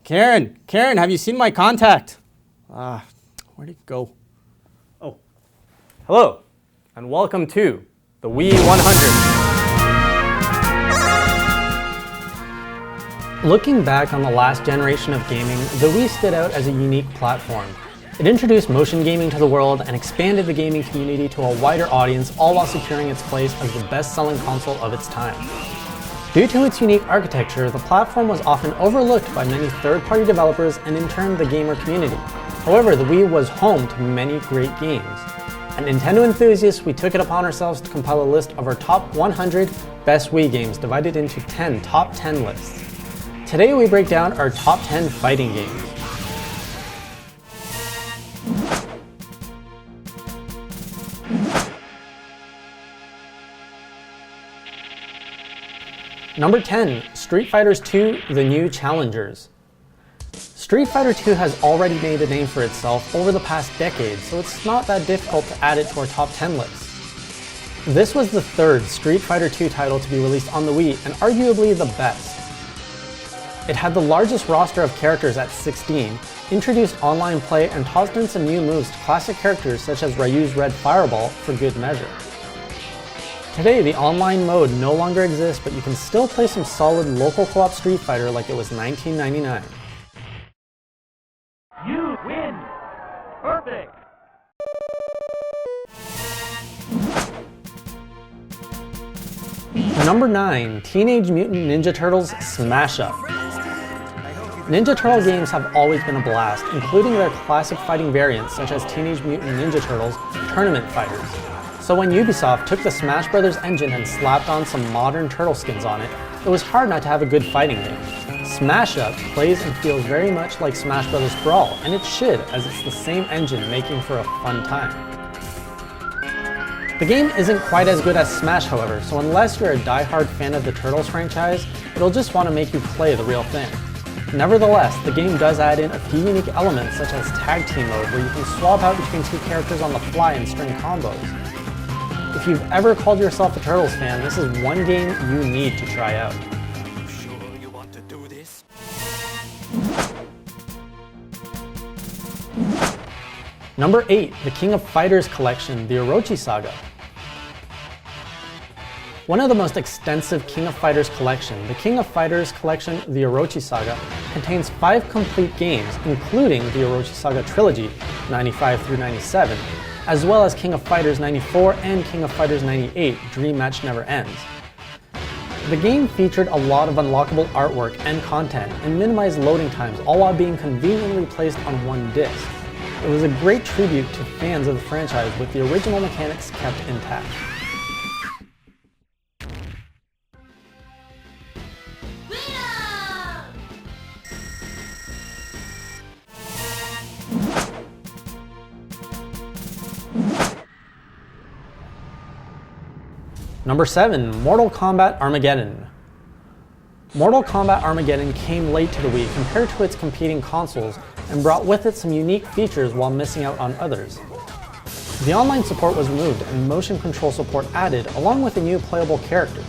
Karen, have you seen my contact? Where'd it go? Oh, hello, and welcome to the Wii 100. Looking back on the last generation of gaming, the Wii stood out as a unique platform. It introduced motion gaming to the world and expanded the gaming community to a wider audience, all while securing its place as the best-selling console of its time. Due to its unique architecture, the platform was often overlooked by many third-party developers and in turn the gamer community. However, the Wii was home to many great games. At Nintendo Enthusiast, we took it upon ourselves to compile a list of our top 100 best Wii games divided into 10 top 10 lists. Today we break down our top 10 fighting games. Number 10, Street Fighter II: The New Challengers. Street Fighter II has already made a name for itself over the past decade, so it's not that difficult to add it to our top 10 list. This was the third Street Fighter II title to be released on the Wii, and arguably the best. It had the largest roster of characters at 16, introduced online play, and tossed in some new moves to classic characters such as Ryu's Red Fireball for good measure. Today, the online mode no longer exists, but you can still play some solid local co-op Street Fighter like it was 1999. You win! Perfect! Number 9, Teenage Mutant Ninja Turtles Smash Up. Ninja Turtle games have always been a blast, including their classic fighting variants such as Teenage Mutant Ninja Turtles Tournament Fighters. So when Ubisoft took the Smash Bros. Engine and slapped on some modern turtle skins on it, it was hard not to have a good fighting game. Smash Up plays and feels very much like Smash Bros. Brawl, and it should, as it's the same engine making for a fun time. The game isn't quite as good as Smash, however, so unless you're a die-hard fan of the Turtles franchise, it'll just want to make you play the real thing. Nevertheless, the game does add in a few unique elements such as tag team mode, where you can swap out between two characters on the fly and string combos. If you've ever called yourself a Turtles fan, this is one game you need to try out. Sure you want to do this? Number 8, the King of Fighters Collection, the Orochi Saga. One of the most extensive King of Fighters collection, the King of Fighters Collection, the Orochi Saga, contains 5 complete games, including the Orochi Saga Trilogy, 95 through 97, as well as King of Fighters 94 and King of Fighters 98, Dream Match Never Ends. The game featured a lot of unlockable artwork and content, and minimized loading times, all while being conveniently placed on one disc. It was a great tribute to fans of the franchise, with the original mechanics kept intact. Number 7, Mortal Kombat Armageddon. Mortal Kombat Armageddon came late to the Wii compared to its competing consoles and brought with it some unique features while missing out on others. The online support was removed and motion control support added, along with a new playable character.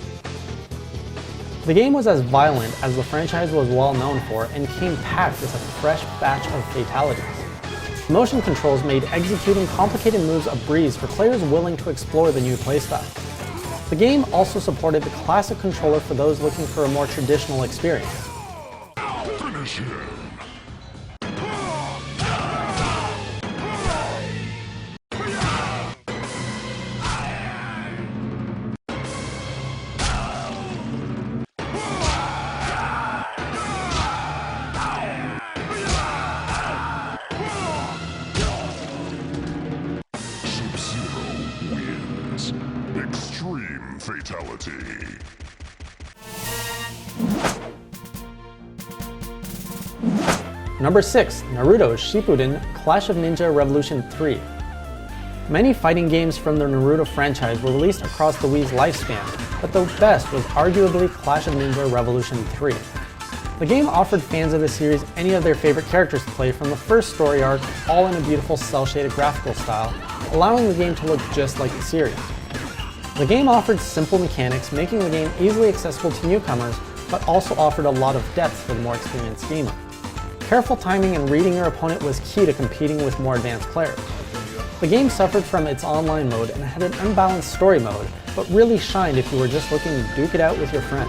The game was as violent as the franchise was well known for and came packed with a fresh batch of fatalities. Motion controls made executing complicated moves a breeze for players willing to explore the new playstyle. The game also supported the classic controller for those looking for a more traditional experience. Finish him! Extreme fatality. Number 6, Naruto Shippuden Clash of Ninja Revolution 3. Many fighting games from the Naruto franchise were released across the Wii's lifespan, but the best was arguably Clash of Ninja Revolution 3. The game offered fans of the series any of their favorite characters to play from the first story arc, all in a beautiful cel-shaded graphical style, allowing the game to look just like the series. The game offered simple mechanics, making the game easily accessible to newcomers, but also offered a lot of depth for the more experienced gamer. Careful timing and reading your opponent was key to competing with more advanced players. The game suffered from its online mode and had an unbalanced story mode, but really shined if you were just looking to duke it out with your friends.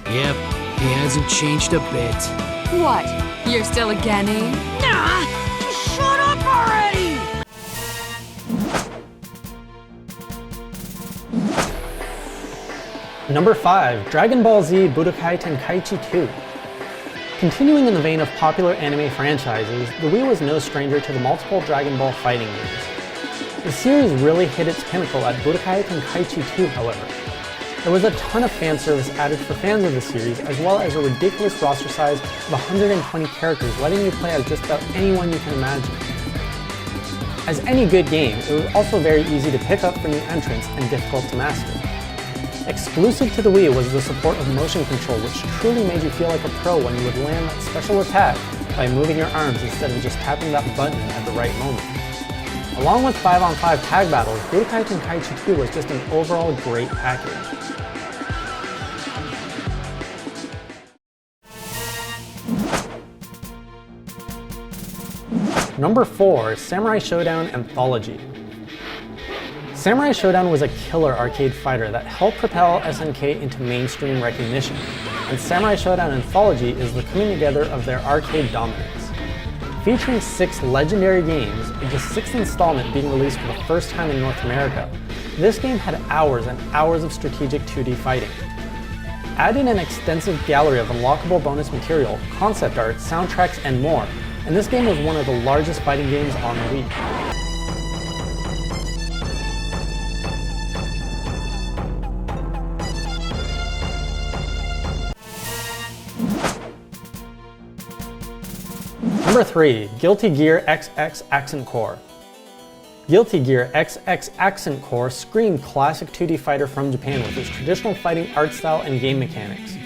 Yep, he hasn't changed a bit. What? You're still a Genny? Nah! Just shut up already! Number 5, Dragon Ball Z Budokai Tenkaichi 2. Continuing in the vein of popular anime franchises, the Wii was no stranger to the multiple Dragon Ball fighting games. The series really hit its pinnacle at Budokai Tenkaichi 2, however. There was a ton of fan service added for fans of the series, as well as a ridiculous roster size of 120 characters, letting you play as just about anyone you can imagine. As any good game, it was also very easy to pick up for new entrants and difficult to master. Exclusive to the Wii was the support of motion control, which truly made you feel like a pro when you would land that special attack by moving your arms instead of just tapping that button at the right moment. Along with 5-on-5 tag battles, Budokai Tenkaichi 2 was just an overall great package. Number 4, Samurai Shodown Anthology. Samurai Shodown was a killer arcade fighter that helped propel SNK into mainstream recognition, and Samurai Shodown Anthology is the coming together of their arcade dominance. Featuring 6 legendary games, with the 6th installment being released for the first time in North America, this game had hours and hours of strategic 2D fighting. Add in an extensive gallery of unlockable bonus material, concept art, soundtracks, and more, and this game was one of the largest fighting games on the Wii. Number 3, Guilty Gear XX Accent Core. Guilty Gear XX Accent Core screamed classic 2D fighter from Japan with its traditional fighting art style and game mechanics.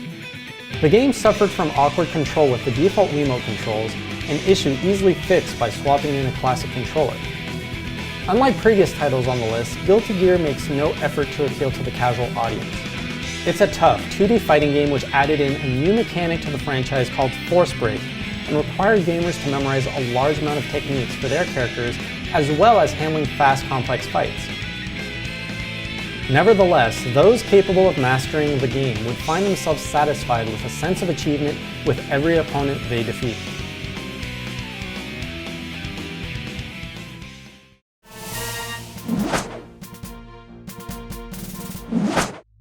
The game suffered from awkward control with the default Wiimote controls, an issue easily fixed by swapping in a classic controller. Unlike previous titles on the list, Guilty Gear makes no effort to appeal to the casual audience. It's a tough 2D fighting game which added in a new mechanic to the franchise called Force Break, and required gamers to memorize a large amount of techniques for their characters, as well as handling fast, complex fights. Nevertheless, those capable of mastering the game would find themselves satisfied with a sense of achievement with every opponent they defeat.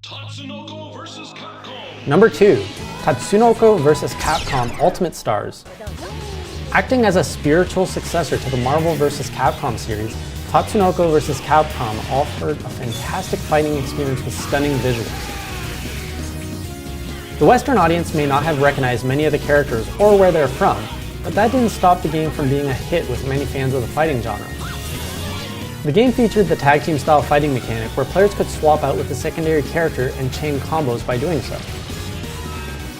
Tatsunoko vs. Capcom. Number 2, Tatsunoko vs. Capcom Ultimate Stars. Acting as a spiritual successor to the Marvel vs. Capcom series, Tatsunoko vs. Capcom offered a fantastic fighting experience with stunning visuals. The Western audience may not have recognized many of the characters or where they're from, but that didn't stop the game from being a hit with many fans of the fighting genre. The game featured the tag team style fighting mechanic where players could swap out with a secondary character and chain combos by doing so.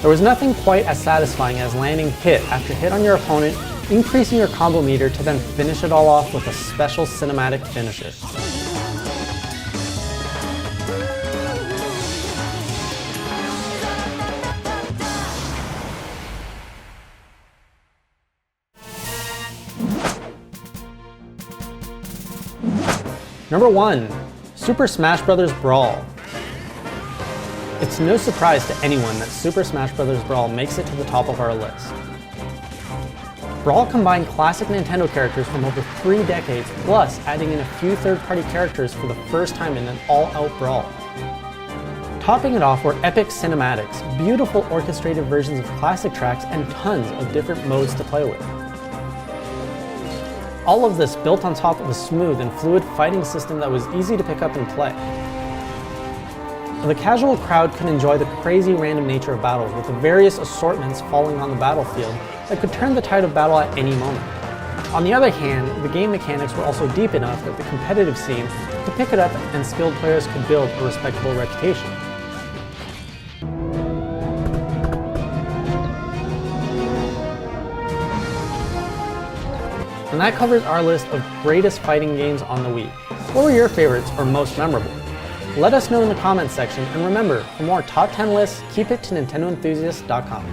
There was nothing quite as satisfying as landing hit after hit on your opponent, increasing your combo meter to then finish it all off with a special cinematic finisher. Number 1, Super Smash Bros. Brawl. It's no surprise to anyone that Super Smash Bros. Brawl makes it to the top of our list. Brawl combined classic Nintendo characters from over 3 decades, plus adding in a few third-party characters for the first time in an all-out brawl. Topping it off were epic cinematics, beautiful orchestrated versions of classic tracks, and tons of different modes to play with. All of this built on top of a smooth and fluid fighting system that was easy to pick up and play. The casual crowd could enjoy the crazy random nature of battles, with the various assortments falling on the battlefield that could turn the tide of battle at any moment. On the other hand, the game mechanics were also deep enough that the competitive scene could pick it up and skilled players could build a respectable reputation. And that covers our list of greatest fighting games on the Wii. What were your favorites or most memorable? Let us know in the comments section, and remember, for more top 10 lists, keep it to NintendoEnthusiast.com.